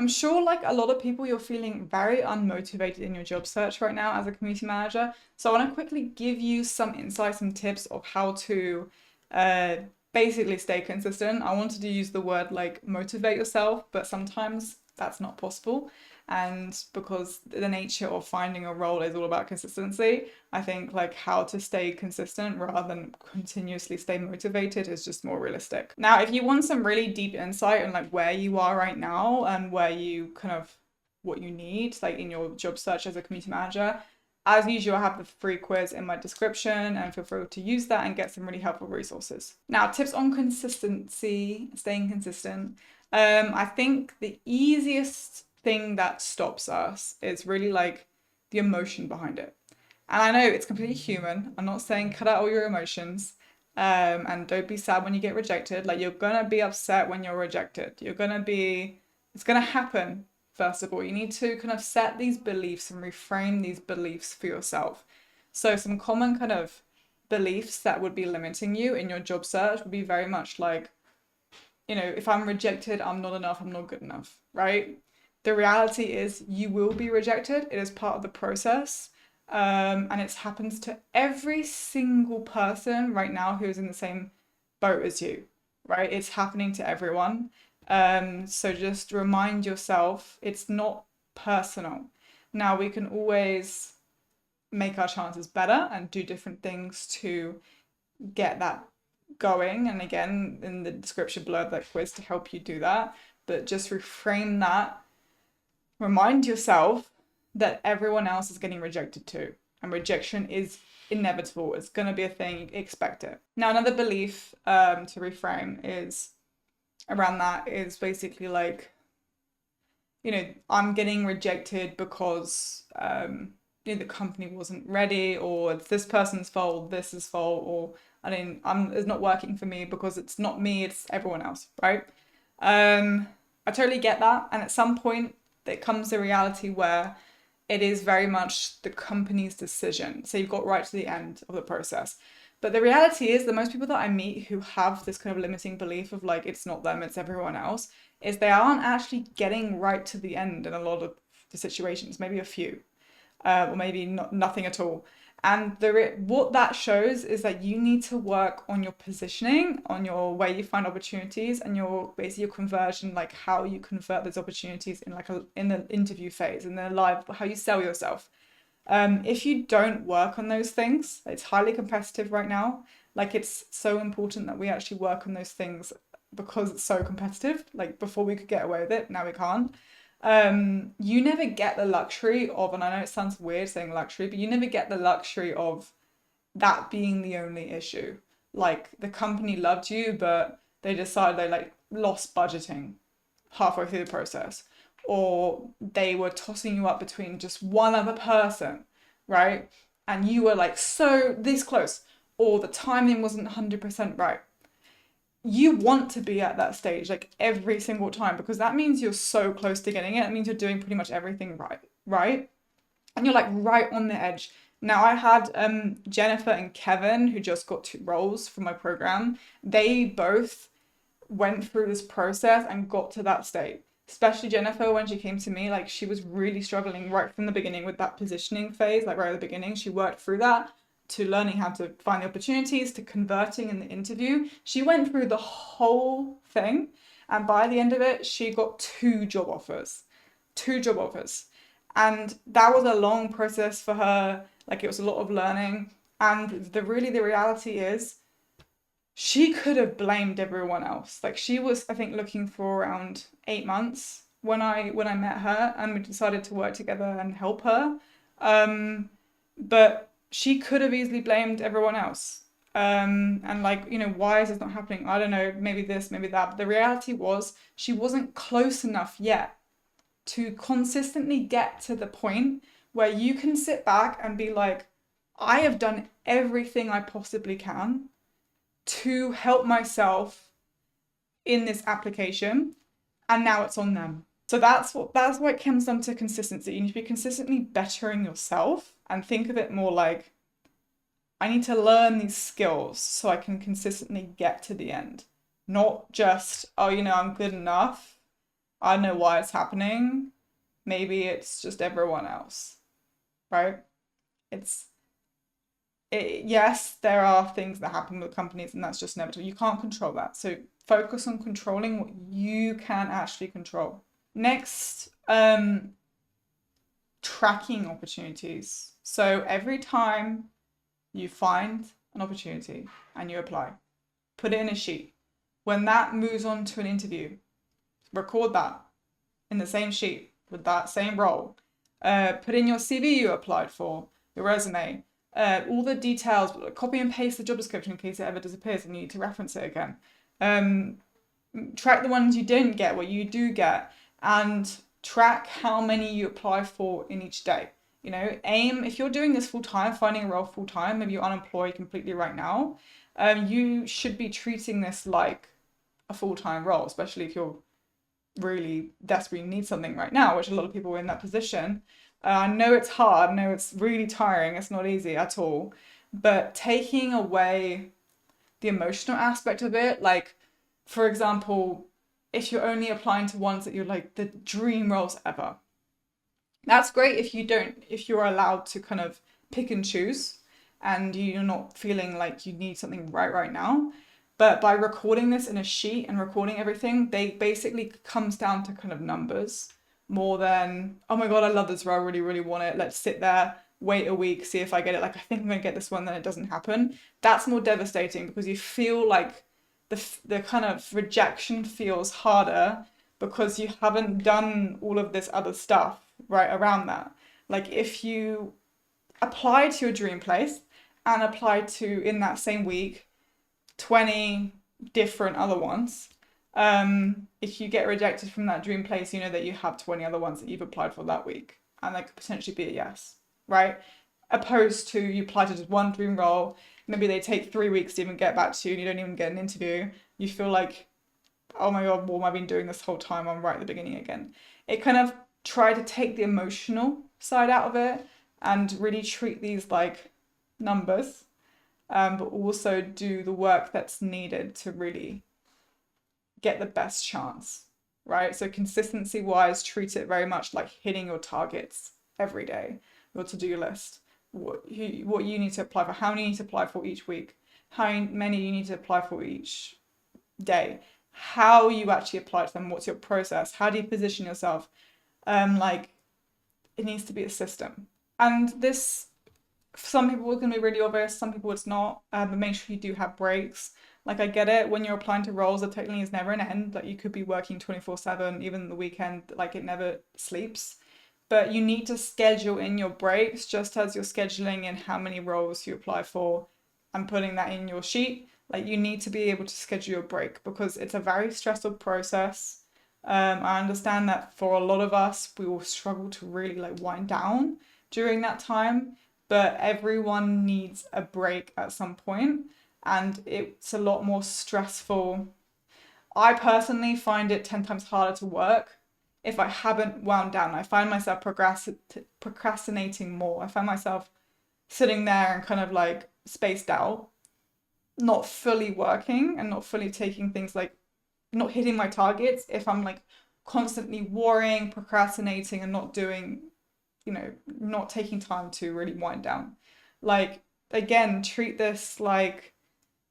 I'm sure like a lot of people, you're feeling very unmotivated in your job search right now as a community manager. So I want to quickly give you some insights and tips of how to uh, basically stay consistent. I wanted to use the word like motivate yourself, but sometimes that's not possible. And because the nature of finding a role is all about consistency, I think like how to stay consistent rather than continuously stay motivated is just more realistic. Now, if you want some really deep insight on like where you are right now and where you kind of what you need, like in your job search as a community manager, as usual, I have the free quiz in my description and feel free to use that and get some really helpful resources. Now, tips on consistency, staying consistent. I think the easiest thing that stops us is really like the emotion behind it. And I know it's completely human. I'm not saying cut out all your emotions, and don't be sad when you get rejected. Like you're gonna be upset when you're rejected. It's gonna happen. First of all, you need to kind of set these beliefs and reframe these beliefs for yourself. So some common kind of beliefs that would be limiting you in your job search would be very much like, if I'm rejected, I'm not enough, I'm not good enough, right? The reality is you will be rejected. It is part of the process. And it happens to every single person right now who is in the same boat as you, right? It's happening to everyone. So just remind yourself it's not personal. Now we can always make our chances better and do different things to get that going. And again, in the description below that quiz to help you do that. But just reframe that. Remind yourself that everyone else is getting rejected too. And rejection is inevitable. It's going to be a thing. Expect it. Now, another belief to reframe is around that is basically like, I'm getting rejected because the company wasn't ready, or it's this person's fault, this is fault, or it's not working for me because it's not me, it's everyone else, right? I totally get that. And at some point, there comes a reality where it is very much the company's decision. So you've got right to the end of the process. But the reality is that most people that I meet who have this kind of limiting belief of like, it's not them, it's everyone else, is they aren't actually getting right to the end in a lot of the situations, maybe a few, or maybe nothing at all. And what that shows is that you need to work on your positioning, on your way you find opportunities, and your basically your conversion, like how you convert those opportunities in the interview phase, in the live, how you sell yourself. If you don't work on those things, it's highly competitive right now. Like it's so important that we actually work on those things because it's so competitive. Like before we could get away with it, now we can't. You never get the luxury of, and I know it sounds weird saying luxury, but you never get the luxury of that being the only issue. Like the company loved you, but they decided they like lost budgeting halfway through the process, or they were tossing you up between just one other person, right? And you were like so this close, or the timing wasn't 100% right. You want to be at that stage like every single time because that means you're so close to getting it. It means you're doing pretty much everything right? And you're like right on the edge. Now I had Jennifer and Kevin who just got 2 roles from my program. They both went through this process and got to that state. Especially Jennifer, when she came to me, like she was really struggling right from the beginning with that positioning phase, like right at the beginning. She worked through that to learning how to find the opportunities, to converting in the interview. She went through the whole thing. And by the end of it, she got 2 job offers. 2 job offers. And that was a long process for her. Like it was a lot of learning. And the reality is she could have blamed everyone else. Like she was, I think, looking for around 8 months when I met her, and we decided to work together and help her. But she could have easily blamed everyone else. And like, why is this not happening? I don't know, maybe this, maybe that. But the reality was she wasn't close enough yet to consistently get to the point where you can sit back and be like, I have done everything I possibly can to help myself in this application, and now it's on them. So that's why it comes down to consistency. You need to be consistently bettering yourself and think of it more like, I need to learn these skills so I can consistently get to the end. Not just, I'm good enough. I don't know why it's happening. Maybe it's just everyone else, right? It's yes, there are things that happen with companies, and that's just inevitable. You can't control that. So focus on controlling what you can actually control. Next, tracking opportunities. So every time you find an opportunity and you apply, put it in a sheet. When that moves on to an interview, record that in the same sheet with that same role. Put in your CV you applied for, your resume, all the details, copy and paste the job description in case it ever disappears and you need to reference it again. Track the ones you didn't get, what you do get, and track how many you apply for in each day. You know, aim, if you're doing this full time, finding a role full time, maybe you're unemployed completely right now, you should be treating this like a full time role, especially if you're really desperately need something right now, which a lot of people are in that position. I know it's hard, I know it's really tiring, it's not easy at all, but taking away the emotional aspect of it, like, for example, if you're only applying to ones that you're like the dream roles ever, that's great if you're allowed to kind of pick and choose and you're not feeling like you need something right now. But by recording this in a sheet and recording everything, they basically comes down to kind of numbers more than, oh my God, I love this role, I really, really want it. Let's sit there, wait a week, see if I get it. Like, I think I'm going to get this one, then it doesn't happen. That's more devastating because you feel like the kind of rejection feels harder because you haven't done all of this other stuff right around that. Like, if you apply to your dream place and apply to, in that same week, 20 different other ones, if you get rejected from that dream place, you know that you have 20 other ones that you've applied for that week, and that could potentially be a yes, right? Opposed to you apply to just one dream role, maybe they take 3 weeks to even get back to you and you don't even get an interview. You feel like, oh my God, what have I been doing this whole time? I'm right at the beginning again. It kind of try to take the emotional side out of it and really treat these like numbers, but also do the work that's needed to really get the best chance, right? So consistency wise, treat it very much like hitting your targets every day, your to-do list, what you need to apply for, how many you need to apply for each week, how many you need to apply for each day, how you actually apply to them, what's your process, how do you position yourself. Like, it needs to be a system. And this, for some people it's going to be really obvious, some people it's not, but make sure you do have breaks. Like, I get it, when you're applying to roles, there technically is never an end. Like, you could be working 24/7, even the weekend, like, it never sleeps. But you need to schedule in your breaks just as you're scheduling in how many roles you apply for and putting that in your sheet. Like, you need to be able to schedule your break because it's a very stressful process. I understand that for a lot of us, we will struggle to really like wind down during that time, but everyone needs a break at some point, and it's a lot more stressful. I personally find it 10 times harder to work if I haven't wound down. I find myself procrastinating more. I find myself sitting there and kind of like spaced out, not fully working and not fully taking things like not hitting my targets if I'm like constantly worrying, procrastinating, and not doing, not taking time to really wind down. Like, again, treat this like,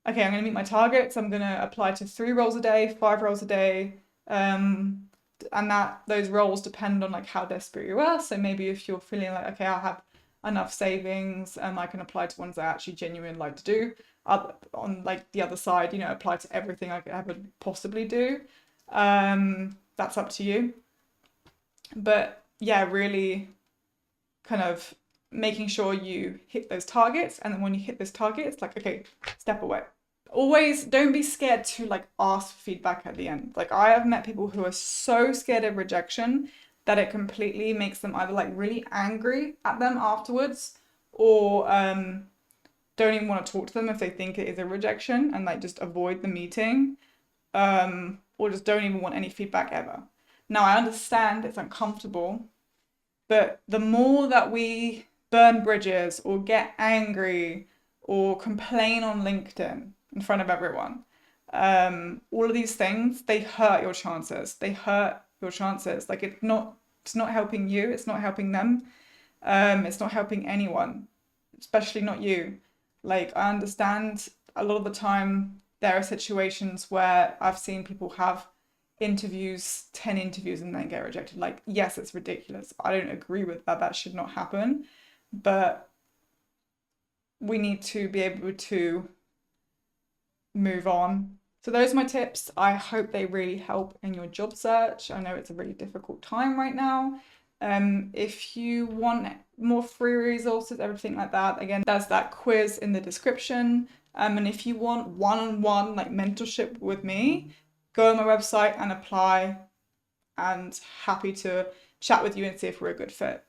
okay, I'm going to meet my targets. I'm going to apply to 3 roles a day, 5 roles a day. And that those roles depend on like how desperate you are. So maybe if you're feeling like, okay, I have enough savings and I can apply to ones that I actually genuinely like to do. On like the other side, apply to everything I could ever possibly do. That's up to you. But yeah, really kind of making sure you hit those targets, and then when you hit those targets, like, okay, step away. Always don't be scared to like ask for feedback at the end. Like, I have met people who are so scared of rejection that it completely makes them either like really angry at them afterwards, or don't even want to talk to them if they think it is a rejection and like just avoid the meeting, or just don't even want any feedback ever. Now, I understand it's uncomfortable, but the more that we burn bridges or get angry or complain on LinkedIn in front of everyone, all of these things, they hurt your chances. They hurt your chances. Like it's not helping you, it's not helping them, it's not helping anyone, especially not you. Like I understand a lot of the time there are situations where I've seen people have interviews, 10 interviews and then get rejected. Like, yes, it's ridiculous. I don't agree with that. That should not happen. But we need to be able to move on. So those are my tips. I hope they really help in your job search. I know it's a really difficult time right now. If you want more free resources, everything like that, again, there's that quiz in the description. And if you want one-on-one like mentorship with me, go on my website and apply, and happy to chat with you and see if we're a good fit.